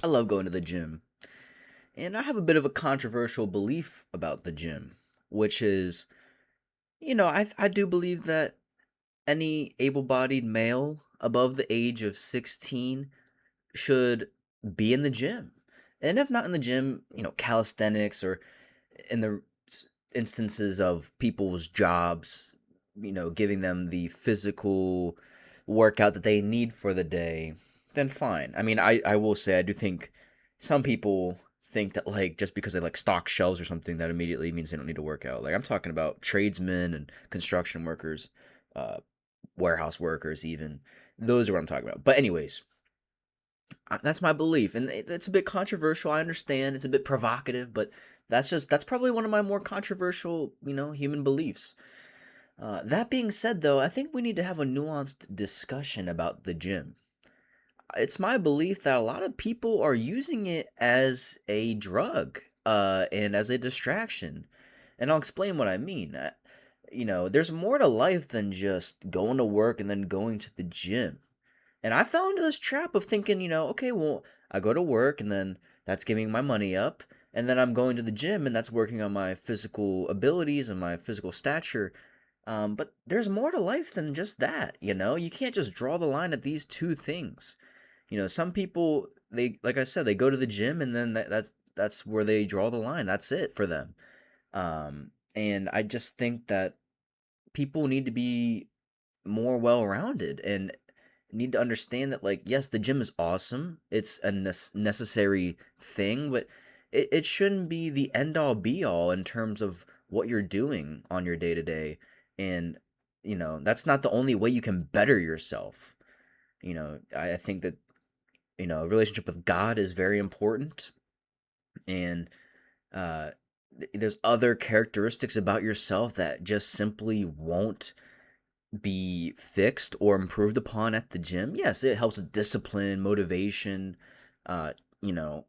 I love going to the gym. And I have a bit of a controversial belief about the gym, which is, I do believe that any able bodied male above the age of 16 should be in the gym. And if not in the gym, calisthenics or in the instances of people's jobs, giving them the physical workout that they need for the day, then fine. I mean, I will say I do think some people think that like just because they like stock shelves or something that immediately means they don't need to work out. Like I'm talking about tradesmen and construction workers, uh, warehouse workers, even those are what I'm talking about. But anyways, that's my belief, and it's a bit controversial. I understand it's a bit provocative, but that's probably one of my more controversial, human beliefs. That being said, though, I think we need to have a nuanced discussion about the gym. It's my belief that a lot of people are using it as a drug, and as a distraction, and I'll explain what I mean. There's more to life than just going to work and then going to the gym. And I fell into this trap of thinking, okay, well, I go to work and then that's giving my money up. And then I'm going to the gym and that's working on my physical abilities and my physical stature. But there's more to life than just that, You can't just draw the line at these two things. Some people, like I said, they go to the gym and then that's where they draw the line. That's it for them. And I just think that people need to be more well-rounded and need to understand that like yes, the gym is awesome, it's a necessary thing, but it shouldn't be the end all be all in terms of what you're doing on your day to day. And that's not the only way you can better yourself. I think that a relationship with God is very important. And uh there's other characteristics about yourself that just simply won't be fixed or improved upon at the gym. Yes, it helps with discipline, motivation, uh, you know,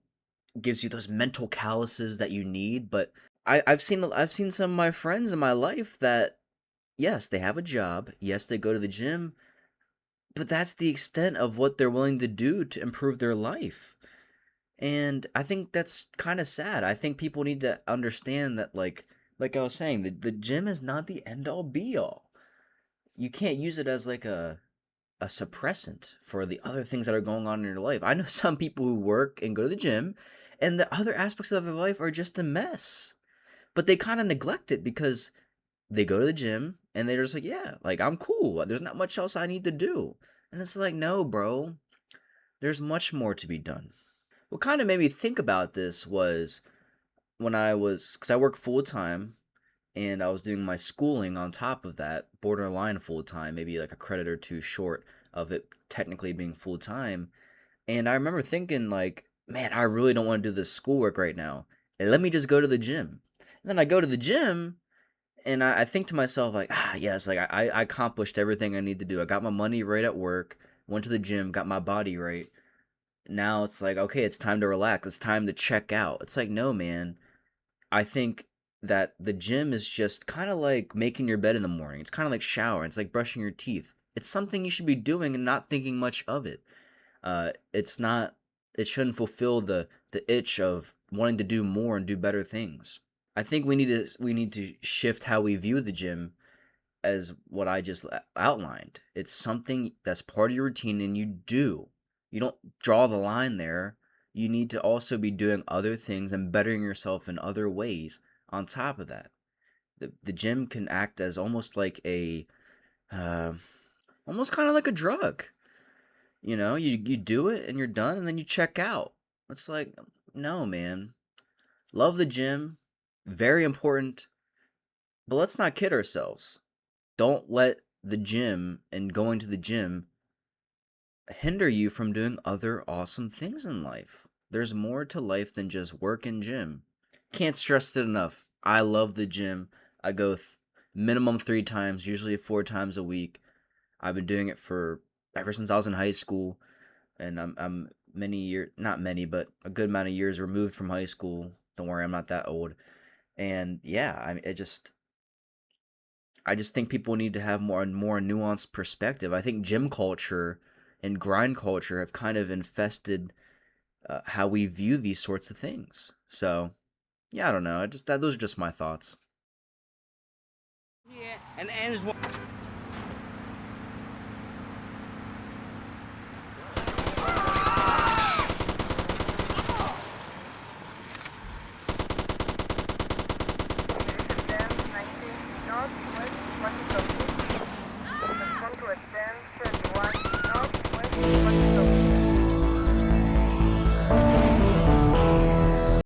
gives you those mental calluses that you need. But I've seen some of my friends in my life that yes, they have a job, yes, they go to the gym, but that's the extent of what they're willing to do to improve their life. And I think that's kind of sad. I think people need to understand that like I was saying, the gym is not the end all be all. You can't use it as like a suppressant for the other things that are going on in your life. I know some people who work and go to the gym, and the other aspects of their life are just a mess. But they kind of neglect it because they go to the gym and they're just like, yeah, like I'm cool. There's not much else I need to do. And it's like, no, bro, there's much more to be done. What kind of made me think about this was when because I work full time and I was doing my schooling on top of that, borderline full time, maybe like a credit or two short of it technically being full time. And I remember thinking like, man, I really don't want to do this schoolwork right now. And let me just go to the gym. And then I go to the gym and I think to myself like, yes, like I accomplished everything I need to do. I got my money right at work, went to the gym, got my body right. Now it's like, okay, it's time to relax. It's time to check out. It's like, no, man. I think that the gym is just kind of like making your bed in the morning. It's kind of like showering. It's like brushing your teeth. It's something you should be doing and not thinking much of it. It's not. It shouldn't fulfill the itch of wanting to do more and do better things. I think we need to shift how we view the gym as what I just outlined. It's something that's part of your routine and you do. You don't draw the line there. You need to also be doing other things and bettering yourself in other ways on top of that. The gym can act as almost like uh, almost kind of like a drug. You do it and you're done and then you check out. It's like, no, man. Love the gym. Very important. But let's not kid ourselves. Don't let the gym and going to the gym hinder you from doing other awesome things in life. There's more to life than just work and gym. Can't stress it enough. I love the gym. I go minimum 3 times, usually 4 times a week. I've been doing it for ever since I was in high school, and I'm many years, not many, but a good amount of years removed from high school. Don't worry, I'm not that old. And yeah, I just think people need to have more nuanced perspective. I think gym culture and grind culture have kind of infested how we view these sorts of things. So yeah, I don't know. I just that those are just my thoughts. Yeah, and ends.